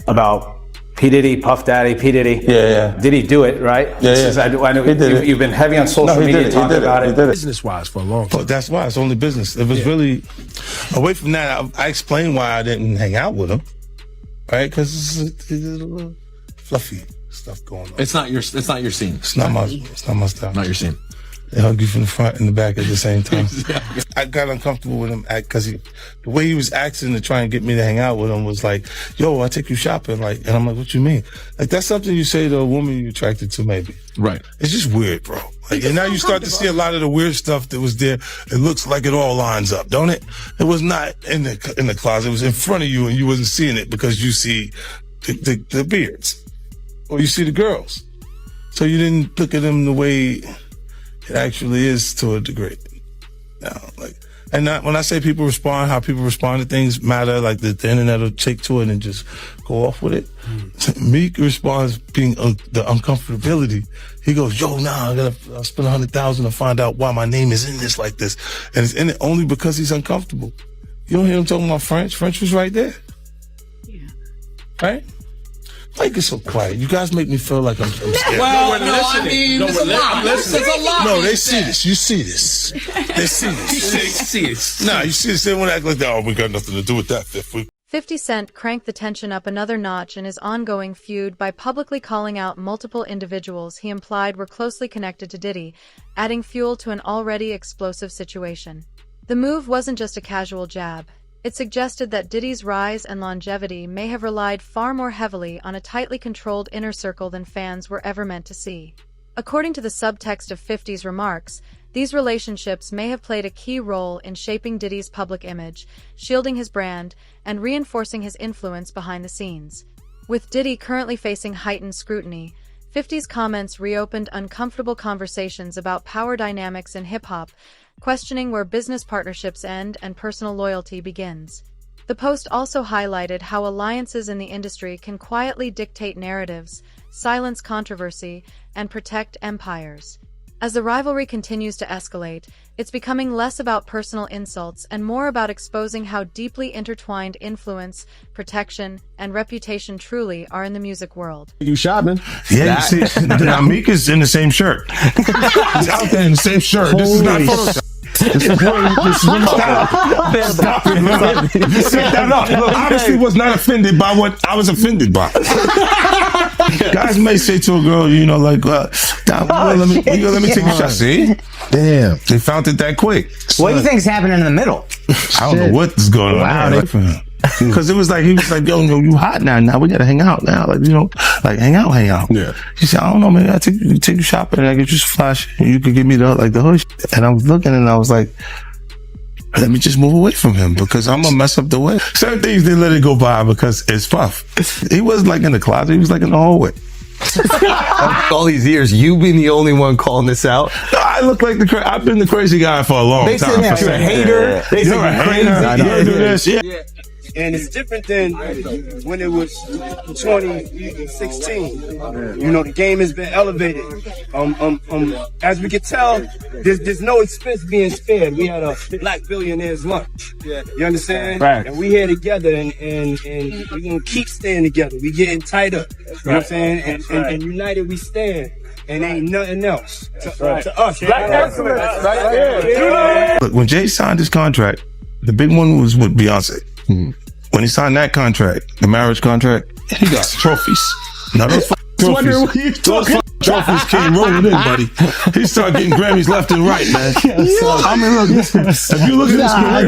about P. Diddy, Puff Daddy, P. Diddy. Yeah. Did he do it, right? Yeah. I know you've been heavy on social media talking about it. Business-wise for a long time. Well, that's why it's only business. It was really, away from that, I explained why I didn't hang out with him, right? Because it's a little fluffy stuff going on. It's not your scene. It's not my style. Not your scene. They hug you from the front and the back at the same time. I got uncomfortable with him because the way he was acting to try and get me to hang out with him was like, yo, I take you shopping. Like, and I'm like, what you mean? Like, that's something you say to a woman you're attracted to, maybe. Right. It's just weird, bro. Like, and now you start to see a lot of the weird stuff that was there. It looks like it all lines up, don't it? It was not in the closet. It was in front of you and you wasn't seeing it because you see the beards or you see the girls. So you didn't look at them the way it actually is to a degree. Now, like, and when I say people respond, how people respond to things matter. Like the internet will take to it and just go off with it. Meek responds being the uncomfortability. He goes, "Yo, nah, I'll spend $100,000 to find out why my name is in this like this," and it's in it only because he's uncomfortable. You don't hear him talking about French. French was right there. Yeah. Right. Why you get so quiet? You guys make me feel like I'm scared. Well, I mean, it's a lot. There's a lot. No, they see this. You see this. They see this. They see it. Nah, you see this. They won't act like that. Oh, we got nothing to do with that. 50 Cent cranked the tension up another notch in his ongoing feud by publicly calling out multiple individuals he implied were closely connected to Diddy, adding fuel to an already explosive situation. The move wasn't just a casual jab. It suggested that Diddy's rise and longevity may have relied far more heavily on a tightly controlled inner circle than fans were ever meant to see. According to the subtext of 50's remarks, these relationships may have played a key role in shaping Diddy's public image, shielding his brand, and reinforcing his influence behind the scenes. With Diddy currently facing heightened scrutiny, 50's comments reopened uncomfortable conversations about power dynamics in hip-hop, questioning where business partnerships end and personal loyalty begins. The post also highlighted how alliances in the industry can quietly dictate narratives, silence controversy, and protect empires. As the rivalry continues to escalate, it's becoming less about personal insults and more about exposing how deeply intertwined influence, protection, and reputation truly are in the music world. You shopping? Yeah, you see, now Meek is in the same shirt. He's out there in the same shirt. This is not Photoshop. This is stop it, man. Set that up. Look, obviously was not offended by what I was offended by. Guys may say to a girl, you know, like, let me take a shot. See? Damn. They found it that quick. What do you think is happening in the middle? I don't know what's going on. Wow. Because it was like, he was like, yo, you hot now. Now we got to hang out now. Like, you know, like hang out. Yeah. He said, I don't know, man. I take you shopping and I get you some flash and you could give me the hood. And I was looking and I was like, let me just move away from him because I'm going to mess up the way. Certain things, they let it go by because it's Puff. He wasn't like in the closet. He was like in the hallway. All these years, you being the only one calling this out. No, I look like I've been the crazy guy for a long time. They said you're a hater. They said you're crazy. You do this. Yeah. And it's different than when it was 2016. You know, the game has been elevated. As we can tell, there's no expense being spared. We had a Black Billionaires lunch. You understand? Right. And we here together, and we're gonna keep staying together. We getting tighter. You know what I'm saying? And united we stand. And ain't nothing else to us. Black excellence. Look, when Jay signed his contract, the big one was with Beyonce. Mm-hmm. When he signed that contract, the marriage contract, he got trophies. Now those trophies came rolling in, buddy. He started getting Grammys left and right, man. I mean, look, if you look at his career,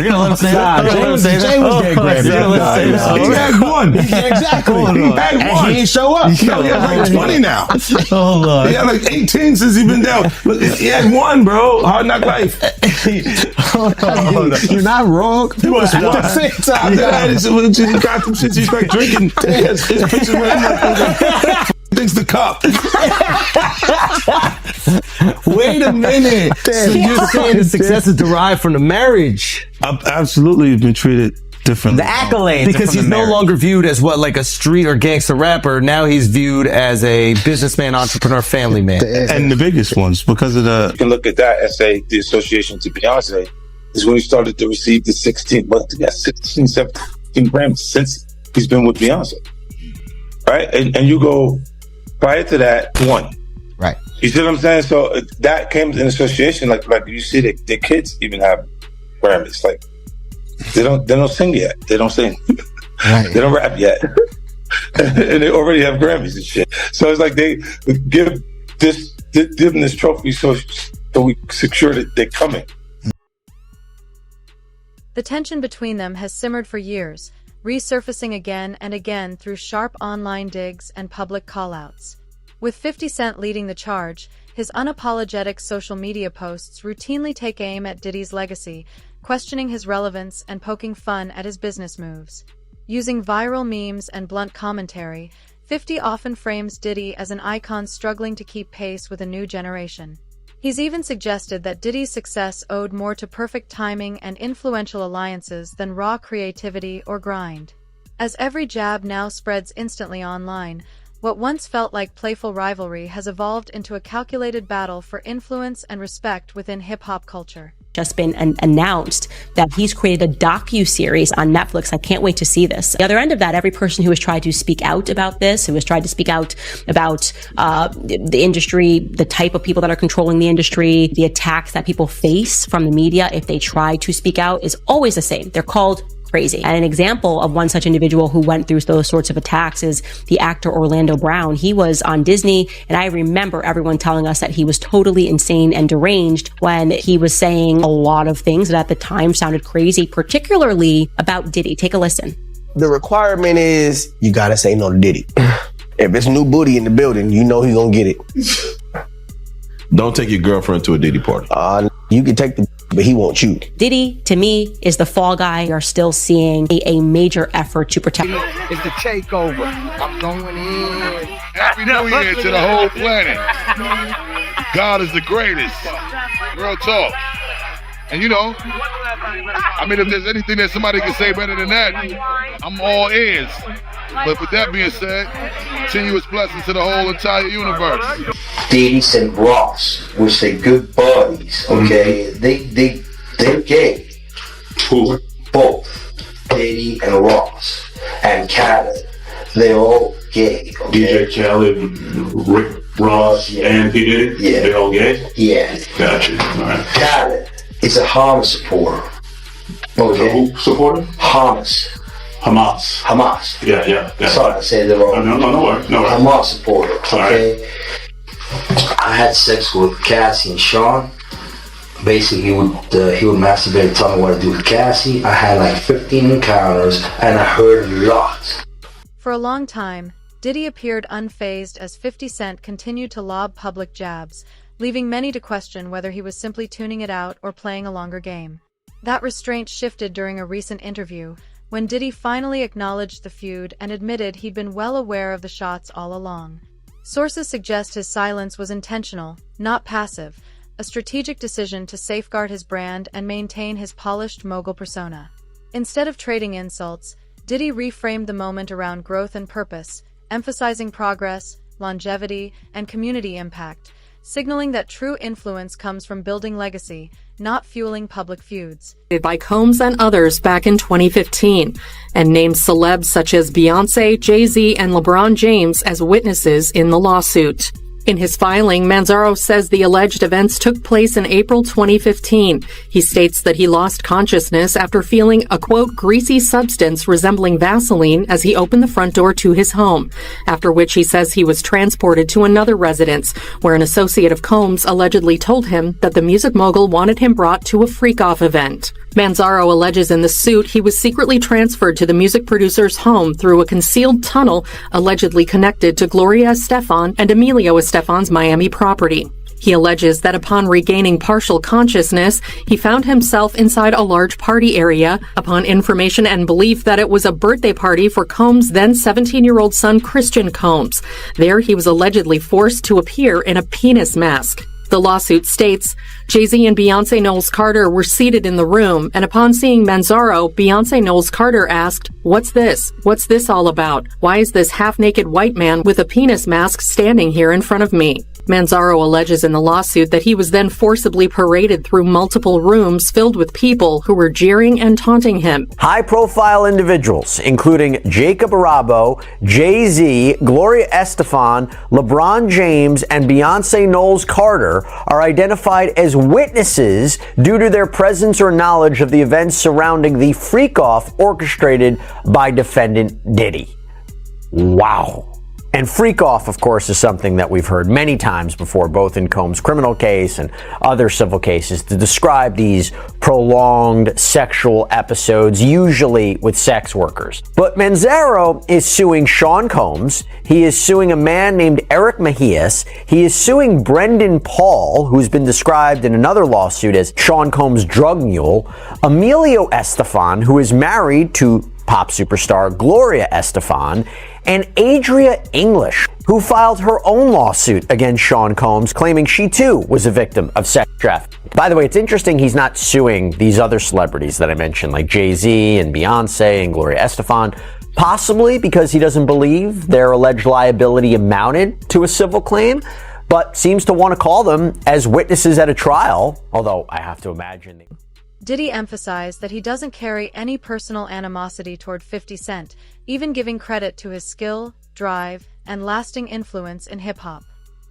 You're gonna let him say that? Jay was getting Grammys. He had one. Exactly. He had one. And he ain't show up. He has like 20 now. Oh, Lord. He had like 18 since he been down. Look, he had one, bro. Hard Knock Life. You're not wrong. He was one. At the same time. He got some shit. He's like drinking. His pictures thinks the cup. Wait a minute. So you're saying the success is derived from the marriage? I've absolutely been treated differently. The accolades. Because he's no longer viewed as what, like a street or gangster rapper. Now he's viewed as a businessman, entrepreneur, family man. And the biggest ones because of the. You can look at that and say the association to Beyonce is when he started to receive the 16 Grammys since he's been with Beyonce. Right? And you go, prior to that, 1. Right. You see what I'm saying? So that came in association, like you see their kids even have Grammys. Like they don't sing yet. They don't sing. Right. They don't rap yet. And they already have Grammys and shit. So it's like they give them this trophy so we secure that they're coming. The tension between them has simmered for years, resurfacing again and again through sharp online digs and public callouts. With 50 Cent leading the charge, his unapologetic social media posts routinely take aim at Diddy's legacy, questioning his relevance and poking fun at his business moves. Using viral memes and blunt commentary, 50 often frames Diddy as an icon struggling to keep pace with a new generation. He's even suggested that Diddy's success owed more to perfect timing and influential alliances than raw creativity or grind. As every jab now spreads instantly online, what once felt like playful rivalry has evolved into a calculated battle for influence and respect within hip-hop culture. Just been announced that he's created a docu-series on Netflix. I can't wait to see this. The other end of that, every person who has tried to speak out about this, who has tried to speak out about the industry, the type of people that are controlling the industry, the attacks that people face from the media if they try to speak out, is always the same. They're called crazy. And an example of one such individual who went through those sorts of attacks is the actor Orlando Brown. He was on Disney, and I remember everyone telling us that he was totally insane and deranged when he was saying a lot of things that at the time sounded crazy, particularly about Diddy. Take a listen. The requirement is you gotta say no to Diddy. If it's new booty in the building, you know he's gonna get it. Don't take your girlfriend to a Diddy party. You can take the, but he won't you. Diddy, to me, is the fall guy. We are still seeing a major effort to protect. It's the takeover. I'm going in. Happy New Year to the whole planet. God is the greatest. Real talk. And you know, I mean, if there's anything that somebody can say better than that, I'm all ears. But with that being said, continuous blessings to the whole entire universe. Diddy and Ross, which they good buddies, okay? They're gay. Who? Both. Diddy and Ross. And Khaled. They're all gay, okay? DJ Khaled, Rick Ross, and P. Diddy? Yeah. They all gay? Yeah. Gotcha. All right. Khaled is a Hamas supporter. Okay? Who supporter? Hamas. Yeah. Sorry, I said it wrong. No worries. Hamas supporter, okay? Right. I had sex with Cassie and Sean. Basically, he would masturbate and tell me what to do with Cassie. I had like 15 encounters, and I heard a lot. For a long time, Diddy appeared unfazed as 50 Cent continued to lob public jabs, leaving many to question whether he was simply tuning it out or playing a longer game. That restraint shifted during a recent interview, when Diddy finally acknowledged the feud and admitted he'd been well aware of the shots all along. Sources suggest his silence was intentional, not passive, a strategic decision to safeguard his brand and maintain his polished mogul persona. Instead of trading insults, Diddy reframed the moment around growth and purpose, emphasizing progress, longevity, and community impact, signaling that true influence comes from building legacy, not fueling public feuds. By Combs and others back in 2015, and named celebs such as Beyonce, Jay-Z, and LeBron James as witnesses in the lawsuit. In his filing, Manzaro says the alleged events took place in April 2015. He states that he lost consciousness after feeling a, quote, greasy substance resembling Vaseline as he opened the front door to his home, after which he says he was transported to another residence, where an associate of Combs allegedly told him that the music mogul wanted him brought to a freak-off event. Manzaro alleges in the suit he was secretly transferred to the music producer's home through a concealed tunnel allegedly connected to Gloria Estefan and Emilio Estefan's Miami property. He alleges that upon regaining partial consciousness, he found himself inside a large party area upon information and belief that it was a birthday party for Combs' then 17-year-old son Christian Combs. There he was allegedly forced to appear in a penis mask. The lawsuit states, Jay-Z and Beyonce Knowles Carter were seated in the room, and upon seeing Manzaro, Beyonce Knowles Carter asked, "What's this? What's this all about? Why is this half-naked white man with a penis mask standing here in front of me?" Manzaro alleges in the lawsuit that he was then forcibly paraded through multiple rooms filled with people who were jeering and taunting him. High-profile individuals, including Jacob Arabo, Jay-Z, Gloria Estefan, LeBron James, and Beyonce Knowles Carter, are identified as witnesses due to their presence or knowledge of the events surrounding the freak-off orchestrated by defendant Diddy. Wow. And freak-off, of course, is something that we've heard many times before, both in Combs' criminal case and other civil cases, to describe these prolonged sexual episodes, usually with sex workers. But Manzaro is suing Sean Combs. He is suing a man named Eric Mejias. He is suing Brendan Paul, who's been described in another lawsuit as Sean Combs' drug mule, Emilio Estefan, who is married to pop superstar Gloria Estefan, and Adria English, who filed her own lawsuit against Sean Combs, claiming she too was a victim of sex trafficking. By the way, it's interesting he's not suing these other celebrities that I mentioned, like Jay-Z and Beyonce and Gloria Estefan, possibly because he doesn't believe their alleged liability amounted to a civil claim, but seems to want to call them as witnesses at a trial, although I have to imagine... Diddy emphasized that he doesn't carry any personal animosity toward 50 Cent, even giving credit to his skill, drive, and lasting influence in hip-hop.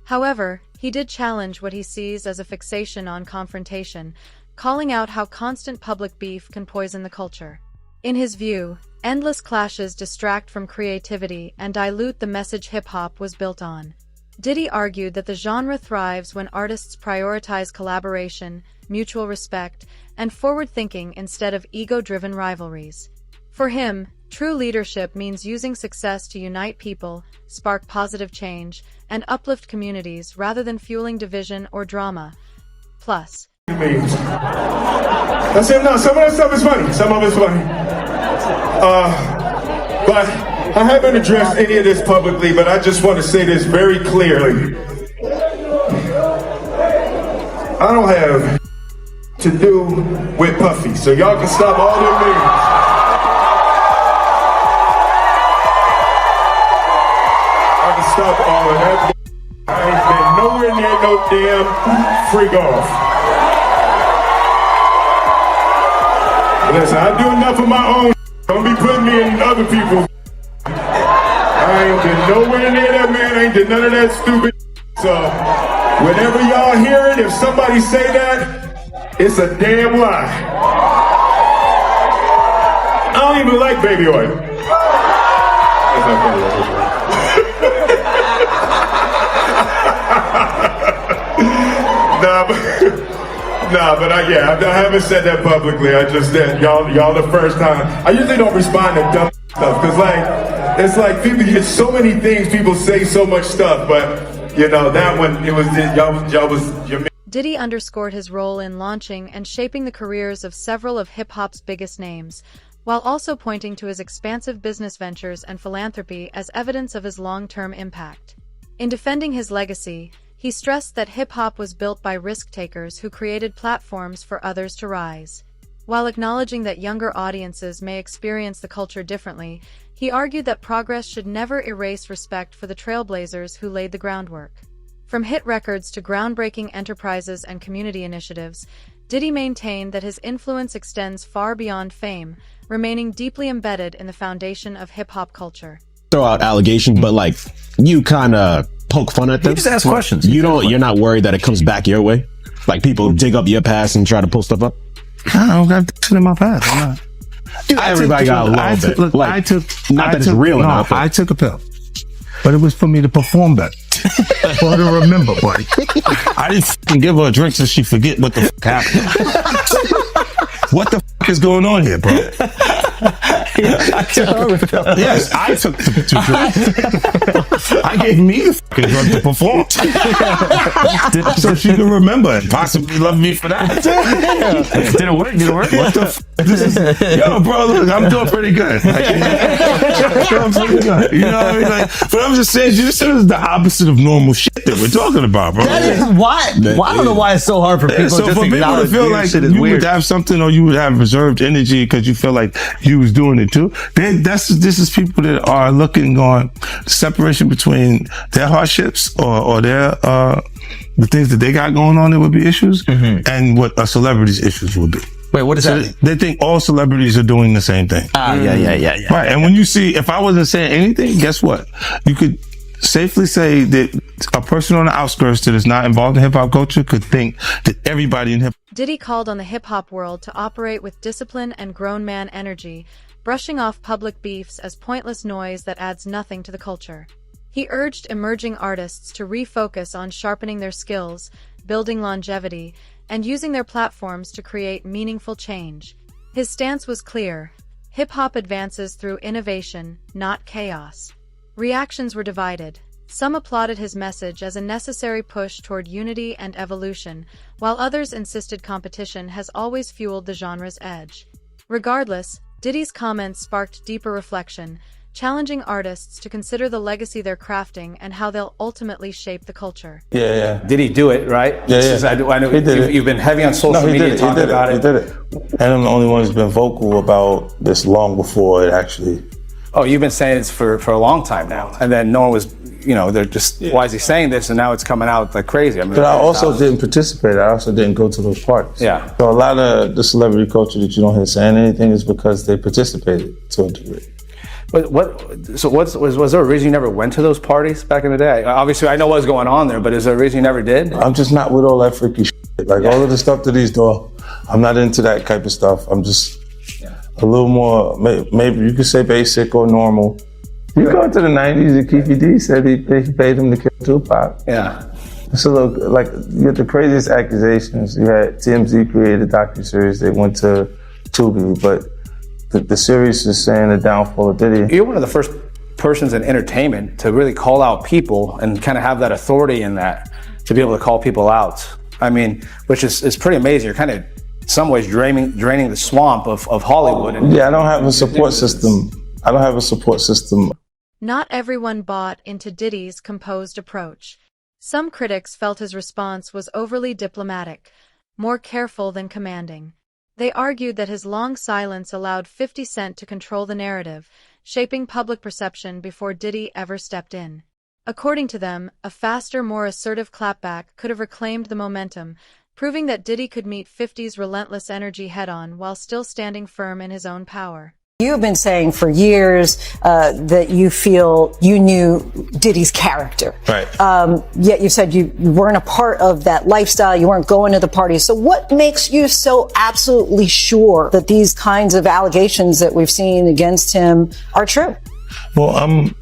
However, he did challenge what he sees as a fixation on confrontation, calling out how constant public beef can poison the culture. In his view, endless clashes distract from creativity and dilute the message hip-hop was built on. Diddy argued that the genre thrives when artists prioritize collaboration, mutual respect, and forward-thinking instead of ego-driven rivalries. For him, true leadership means using success to unite people, spark positive change, and uplift communities rather than fueling division or drama. Plus, I said, no, some of that stuff is funny. Some of it's funny. But I haven't addressed any of this publicly, but I just want to say this very clearly. I don't have to do with Puffy, so y'all can stop all their meetings. I can stop all of that. I ain't been nowhere near no damn freak off. Listen, I do enough of my own. Don't be putting me in other people's. I ain't been nowhere near that man. I ain't did none of that stupid. So, whenever y'all hear it, if somebody say that, it's a damn lie. I don't even like baby oil. That's not baby oil. but I haven't said that publicly. I just said y'all the first time. I usually don't respond to dumb stuff because it's like people. It's so many things people say, so much stuff, but that one it was y'all was your. Diddy underscored his role in launching and shaping the careers of several of hip-hop's biggest names, while also pointing to his expansive business ventures and philanthropy as evidence of his long-term impact. In defending his legacy, he stressed that hip-hop was built by risk-takers who created platforms for others to rise. While acknowledging that younger audiences may experience the culture differently, he argued that progress should never erase respect for the trailblazers who laid the groundwork. From hit records to groundbreaking enterprises and community initiatives, Diddy maintained that his influence extends far beyond fame, remaining deeply embedded in the foundation of hip-hop culture. Throw out allegations, but you kind of poke fun at them. You just ask questions. You're not worried that it comes back your way? Like people dig up your past and try to pull stuff up? I don't got shit in my past. I'm not. Dude, everybody got a little bit. Look, not that it's real enough. I took a pill, but it was for me to perform better. For her to remember, buddy. I didn't fucking give her a drink so she forget what the happened. What the is going on here, bro? Yes, I took two drinks. I gave me the fucking drug to perform. So she can remember and possibly love me for that. Did it work? What the this is, yo, bro, look, I'm doing pretty good. I'm pretty good. You know what I mean? But I'm just saying, this is the opposite of normal shit that we're talking about, bro. That is why. I don't know why it's so hard for people so just for to people to feel like you would have something or you would have reserved energy because you feel like you was doing it too. This is people that are looking on the separation between their hardships or their the things that they got going on that would be issues, and what a celebrity's issues would be. Wait, what is that? They think all celebrities are doing the same thing. Yeah. Right, and when you see, if I wasn't saying anything, guess what? You could safely say that a person on the outskirts that is not involved in hip-hop culture could think that everybody in hip. Diddy called on the hip-hop world to operate with discipline and grown-man energy, brushing off public beefs as pointless noise that adds nothing to the culture. He urged emerging artists to refocus on sharpening their skills, building longevity, and using their platforms to create meaningful change. His stance was clear: hip-hop advances through innovation, not chaos. Reactions were divided. Some applauded his message as a necessary push toward unity and evolution, while others insisted competition has always fueled the genre's edge. Regardless, Diddy's comments sparked deeper reflection, challenging artists to consider the legacy they're crafting and how they'll ultimately shape the culture. Yeah. Did he do it, right? Yeah. I know He did it. you've been heavy on social media talking about it. He did it. And I'm the only one who's been vocal about this long before it actually. Oh, you've been saying this for a long time now. And then no one was, they're just, why is he saying this? And now it's coming out like crazy. I mean, but I also didn't participate. I also didn't go to those parties. Yeah. So a lot of the celebrity culture that you don't hear saying anything is because they participated to a degree. But was there a reason you never went to those parties back in the day? Obviously, I know what's going on there, but is there a reason you never did? I'm just not with all that freaky shit. Like all of the stuff that he's doing, I'm not into that type of stuff. I'm just a little more, maybe you could say basic or normal. You go into the 90s, and Keefy D said he paid him to kill Tupac. Yeah. So look, you had the craziest accusations. You had TMZ created a docuseries. They went to Tubi, but the series is saying the downfall of Diddy. You're one of the first persons in entertainment to really call out people and kind of have that authority in that, to be able to call people out. I mean, which is pretty amazing. You're kind of, in some ways, draining the swamp of Hollywood. Yeah, I don't have a support system. Not everyone bought into Diddy's composed approach. Some critics felt his response was overly diplomatic, more careful than commanding. They argued that his long silence allowed 50 Cent to control the narrative, shaping public perception before Diddy ever stepped in. According to them, a faster, more assertive clapback could have reclaimed the momentum, proving that Diddy could meet 50's relentless energy head-on while still standing firm in his own power. You have been saying for years that you feel you knew Diddy's character. Right. Yet you said you weren't a part of that lifestyle. You weren't going to the parties. So what makes you so absolutely sure that these kinds of allegations that we've seen against him are true? Well, I'm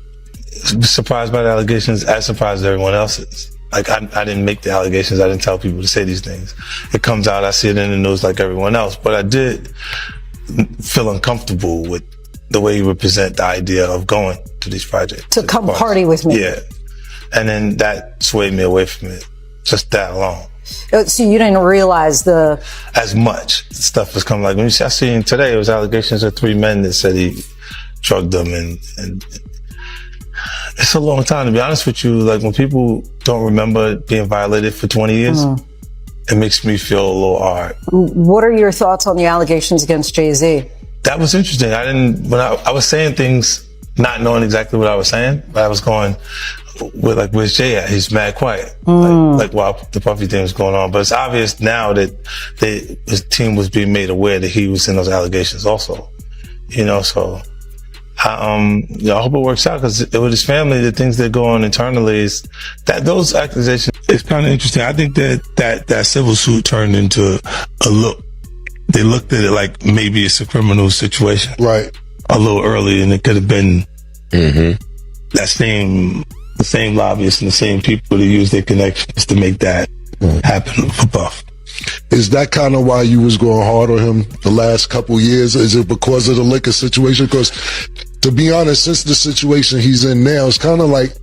surprised by the allegations, as surprised as everyone else is. Like, I didn't make the allegations. I didn't tell people to say these things. It comes out, I see it in the news like everyone else. But I did feel uncomfortable with the way you would present the idea of going to these projects. To come party with me. Yeah. And then that swayed me away from it. Just that alone. So you didn't realize as much stuff was coming. Like when I seen today, it was allegations of 3 men that said he drugged them, and it's a long time, to be honest with you. Like when people don't remember being violated for 20 years, it makes me feel a little hard. What are your thoughts on the allegations against Jay-Z? That was interesting. When I was saying things, not knowing exactly what I was saying, but I was going with where's Jay at? He's mad quiet. Like while the Puffy thing was going on. But it's obvious now that his team was being made aware that he was in those allegations also. So I hope it works out, because with his family, the things that go on internally is that those accusations. It's kind of interesting. I think that civil suit turned into a look. They looked at it like maybe it's a criminal situation, right? A little early, and it could have been the same lobbyists and the same people that use their connections to make that happen for Puff. Is that kind of why you was going hard on him the last couple years? Is it because of the liquor situation? Because to be honest, since the situation he's in now, it's kind of like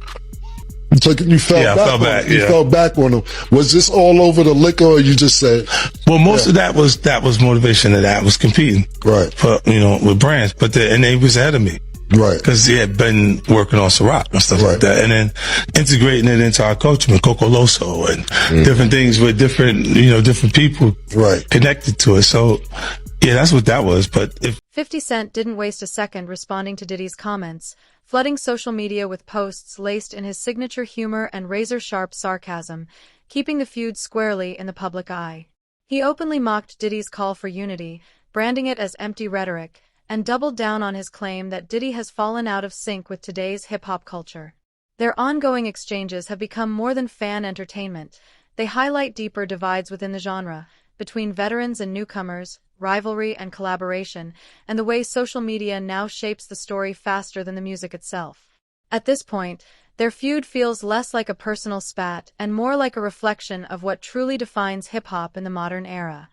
you fell back. You fell back on him. Was this all over the liquor, or you just said? Well, most of that was motivation. That was competing, right? For with brands, and they was ahead of me. Right. Because he had been working on Ciroc and stuff like that. And then integrating it into our culture with Coco Loso and different things with different people connected to it. So Yeah, that's what that was. But if 50 Cent didn't waste a second responding to Diddy's comments, flooding social media with posts laced in his signature humor and razor-sharp sarcasm, keeping the feud squarely in the public eye. He openly mocked Diddy's call for unity, branding it as empty rhetoric, and doubled down on his claim that Diddy has fallen out of sync with today's hip-hop culture. Their ongoing exchanges have become more than fan entertainment. They highlight deeper divides within the genre, between veterans and newcomers, rivalry and collaboration, and the way social media now shapes the story faster than the music itself. At this point, their feud feels less like a personal spat and more like a reflection of what truly defines hip-hop in the modern era.